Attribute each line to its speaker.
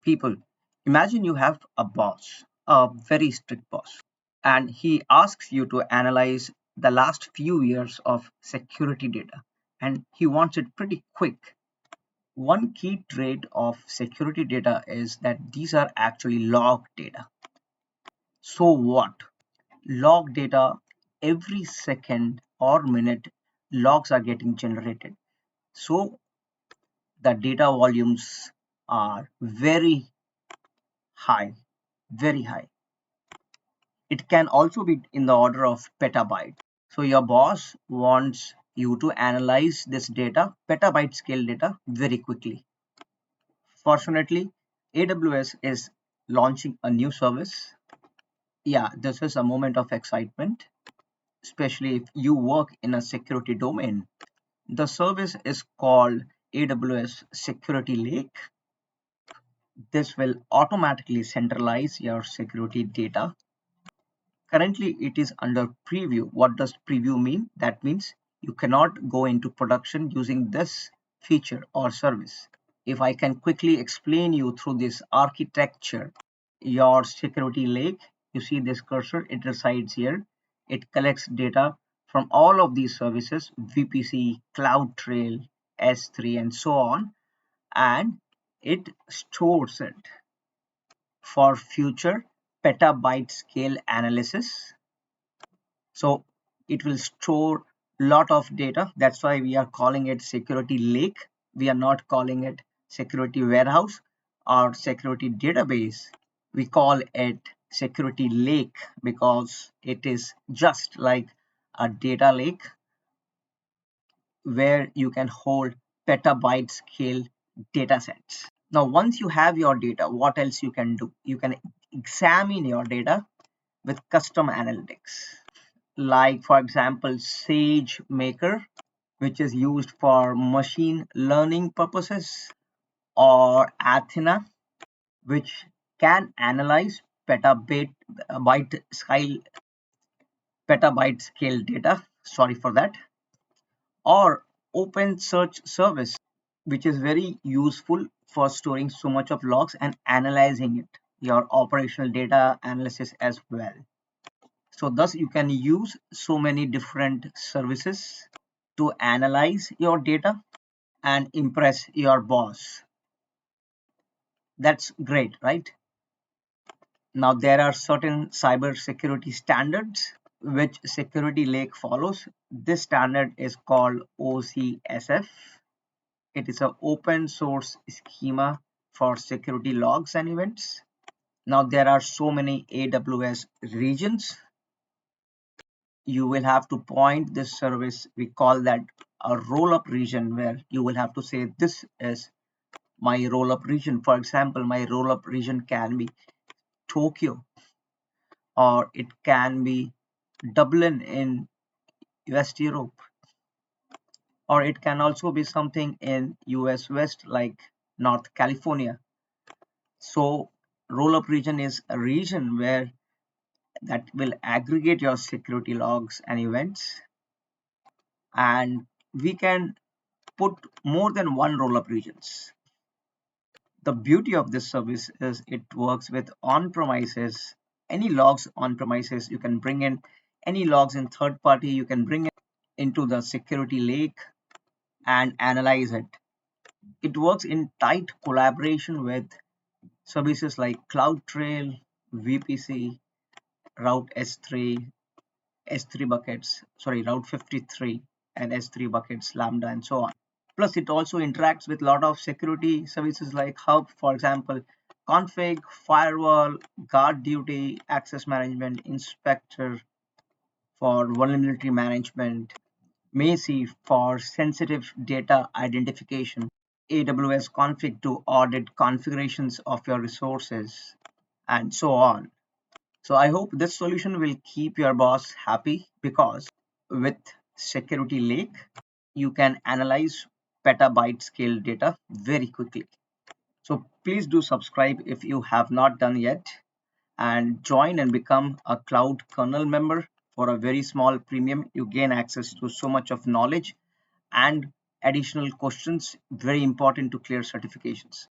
Speaker 1: People, imagine you have a boss, a very strict boss, and he asks you to analyze the last few years of security data, and he wants it pretty quick. One key trait of security data is that these are actually log data. So what? Log data, every second or minute, logs are getting generated. So the data volumes are very high, very high. It can also be in the order of petabyte. So your boss wants you to analyze this data, petabyte scale data, very quickly. Fortunately, AWS is launching a new service. Yeah, this is a moment of excitement, especially if you work in a security domain. The service is called AWS Security Lake. This will automatically centralize your security data. Currently, it is under preview. What does preview mean? That means you cannot go into production using this feature or service. If I can quickly explain you through this architecture, your security lake, you see this cursor, it resides here. It collects data from all of these services, VPC, CloudTrail, S3, and so on, and it stores it for future petabyte scale analysis. So it will store lot of data. That's why we are calling it security lake. We are not calling it security warehouse or security database. We call it security lake because it is just like a data lake where you can hold petabyte scale data sets. Now, once you have your data, what else you can do? You can examine your data with custom analytics, like for example SageMaker, which is used for machine learning purposes, or Athena, which can analyze byte scale petabyte scale data, sorry for that, or Open Search Service, which is very useful for storing so much of logs and analyzing it, your operational data analysis as well. So thus you can use so many different services to analyze your data and impress your boss. That's great, right? Now there are certain cyber security standards which Security Lake follows. This standard is called OCSF. It is an open source schema for security logs and events. Now there are so many AWS regions. You will have to point this service, we call that a roll-up region, where you will have to say this is my roll-up region. For example, my roll-up region can be Tokyo, or it can be Dublin in West Europe, or it can also be something in US West like North California. So roll-up region is a region where that will aggregate your security logs and events, and we can put more than one roll-up regions. The beauty of this service is it works with on-premises, any logs on-premises. You can bring in any logs in third party, you can bring it into the security lake and analyze it. It works in tight collaboration with services like CloudTrail, VPC, Route S3, S3 buckets, sorry, Route 53 and S3 buckets, Lambda, and so on. Plus, it also interacts with a lot of security services like Hub, for example, config, firewall, guard duty, access management, inspector for vulnerability management, Macy for sensitive data identification, AWS config to audit configurations of your resources, and so on. So I hope this solution will keep your boss happy, because with Security Lake, you can analyze petabyte scale data very quickly. So please do subscribe if you have not done yet, and join and become a cloud kernel member. For a very small premium, you gain access to so much of knowledge and additional questions, very important to clear certifications.